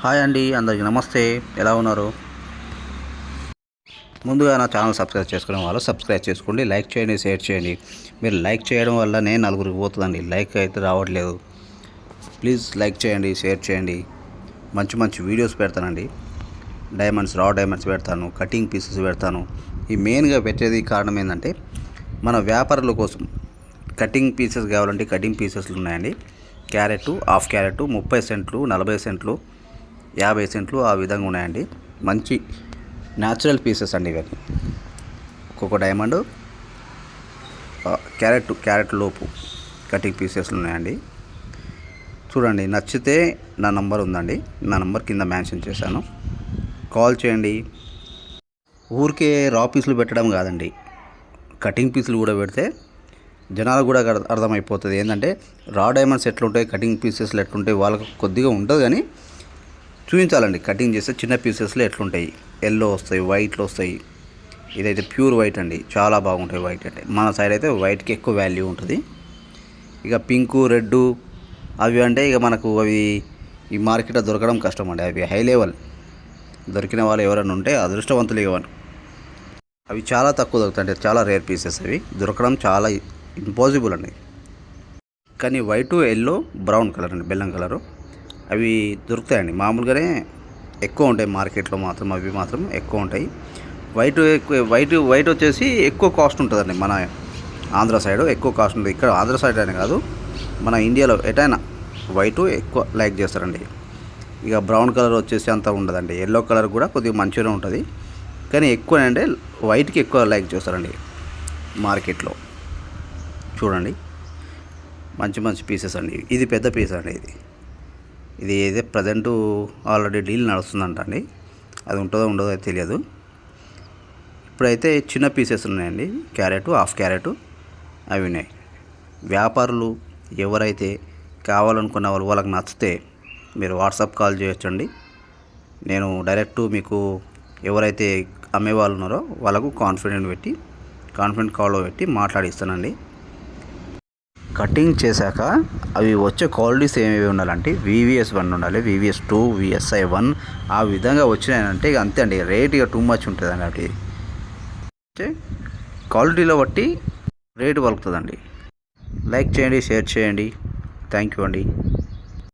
Hi అండి, అందరికీ నమస్తే. ఎలా ఉన్నారు? ముందుగా నా ఛానల్ సబ్స్క్రైబ్ చేసుకునే వాళ్ళు సబ్స్క్రైబ్ చేసుకోండి, లైక్ చేయండి, షేర్ చేయండి. మీరు లైక్ చేయడం వల్ల నేను నలుగురికి పోతుందండి. లైక్ అయితే రావట్లేదు. ప్లీజ్ లైక్ చేయండి, షేర్ చేయండి. మంచి మంచి వీడియోస్ పెడతానండి. డైమండ్స్, రా డైమండ్స్ పెడతాను, కటింగ్ పీసెస్ పెడతాను. ఈ మెయిన్గా పెట్టేది కారణం ఏంటంటే మన వ్యాపారుల కోసం కటింగ్ పీసెస్ కావాలంటే కటింగ్ పీసెస్లు ఉన్నాయండి. క్యారెట్, హాఫ్ క్యారెట్ 30 సెంట్లు, 40 సెంట్లు, 50 సెంట్లు ఆ విధంగా ఉన్నాయండి. మంచి న్యాచురల్ పీసెస్ అండి ఇవన్నీ. ఒక్కొక్క డైమండ్ క్యారెట్ లోపు కటింగ్ పీసెస్లు ఉన్నాయండి. చూడండి, నచ్చితే నా నంబర్ ఉందండి. నా నంబర్ కింద మెన్షన్ చేశాను, కాల్ చేయండి. ఊరికే రా పీసులు పెట్టడం కాదండి, కటింగ్ పీసులు కూడా పెడితే జనాలకు కూడా అర్థమైపోతుంది. ఏంటంటే రా డైమండ్స్ ఎట్లుంటాయి, కటింగ్ పీసెస్లు ఎట్లుంటాయి వాళ్ళకు కొద్దిగా ఉంటుంది, కానీ చూపించాలండి. కటింగ్ చేస్తే చిన్న పీసెస్లో ఎట్లుంటాయి, ఎల్లో వస్తాయి, వైట్లో వస్తాయి. ఇదైతే ప్యూర్ వైట్ అండి, చాలా బాగుంటాయి వైట్. అంటే మన సైడ్ అయితే వైట్కి ఎక్కువ వాల్యూ ఉంటుంది. ఇక పింకు, రెడ్ అవి అంటే ఇక మనకు అవి ఈ మార్కెట్లో దొరకడం కష్టం అండి. అవి హై లెవెల్. దొరికిన వాళ్ళు ఎవరైనా ఉంటే అదృష్టవంతులు ఇవ్వను. అవి చాలా తక్కువ దొరుకుతాయి, అంటే చాలా రేర్ పీసెస్. అవి దొరకడం చాలా ఇంపాసిబుల్ అండి. కానీ వైటు, ఎల్లో, బ్రౌన్ కలర్ అండి, బెల్లం కలరు అవి దొరుకుతాయండి. మామూలుగానే ఎక్కువ ఉంటాయి మార్కెట్లో మాత్రం, అవి మాత్రం ఎక్కువ ఉంటాయి. వైట్ వచ్చేసి ఎక్కువ కాస్ట్ ఉంటుందండి. మన ఆంధ్ర సైడ్ ఎక్కువ కాస్ట్ ఉంటుంది. ఇక్కడ ఆంధ్ర సైడ్ అనే కాదు, మన ఇండియాలో ఎటైనా వైట్ ఎక్కువ లైక్ చేస్తారండి. ఇక బ్రౌన్ కలర్ వచ్చేసి అంత ఉండదండి. ఎల్లో కలర్ కూడా కొద్దిగా మంచిగా ఉంటుంది, కానీ ఎక్కువ అంటే వైట్కి ఎక్కువ లైక్ చేస్తారండి మార్కెట్లో. చూడండి, మంచి మంచి పీసెస్ అండి. ఇది పెద్ద పీస్ అండి. ఇది ఏదో ప్రజెంటు ఆల్రెడీ డీల్ నడుస్తుందంట అండి. అది ఉంటుందో ఉండదో అయితే తెలియదు. ఇప్పుడైతే చిన్న పీసెస్ ఉన్నాయండి, క్యారెట్, హాఫ్ క్యారెట్ అవి ఉన్నాయి. వ్యాపారులు ఎవరైతే కావాలనుకున్న వాళ్ళకి నచ్చితే మీరు వాట్సాప్ కాల్ చేయొచ్చండి. నేను డైరెక్ట్ మీకు ఎవరైతే అమ్మేవాళ్ళు ఉన్నారో వాళ్ళకు కాన్ఫిడెంట్ కాల్లో పెట్టి మాట్లాడిస్తానండి. కటింగ్ చేశాక అవి వచ్చే క్వాలిటీస్ ఏమేమి ఉండాలంటే VVS1 ఉండాలి, VVS2, VSI1 ఆ విధంగా వచ్చినాయంటే ఇక అంతే అండి. రేట్ ఇక టూ మచ్ ఉంటుంది అండి. అవి క్వాలిటీలో బట్టి రేటు పలుకుతుందండి. లైక్ చేయండి, షేర్ చేయండి. థ్యాంక్ యూ అండి.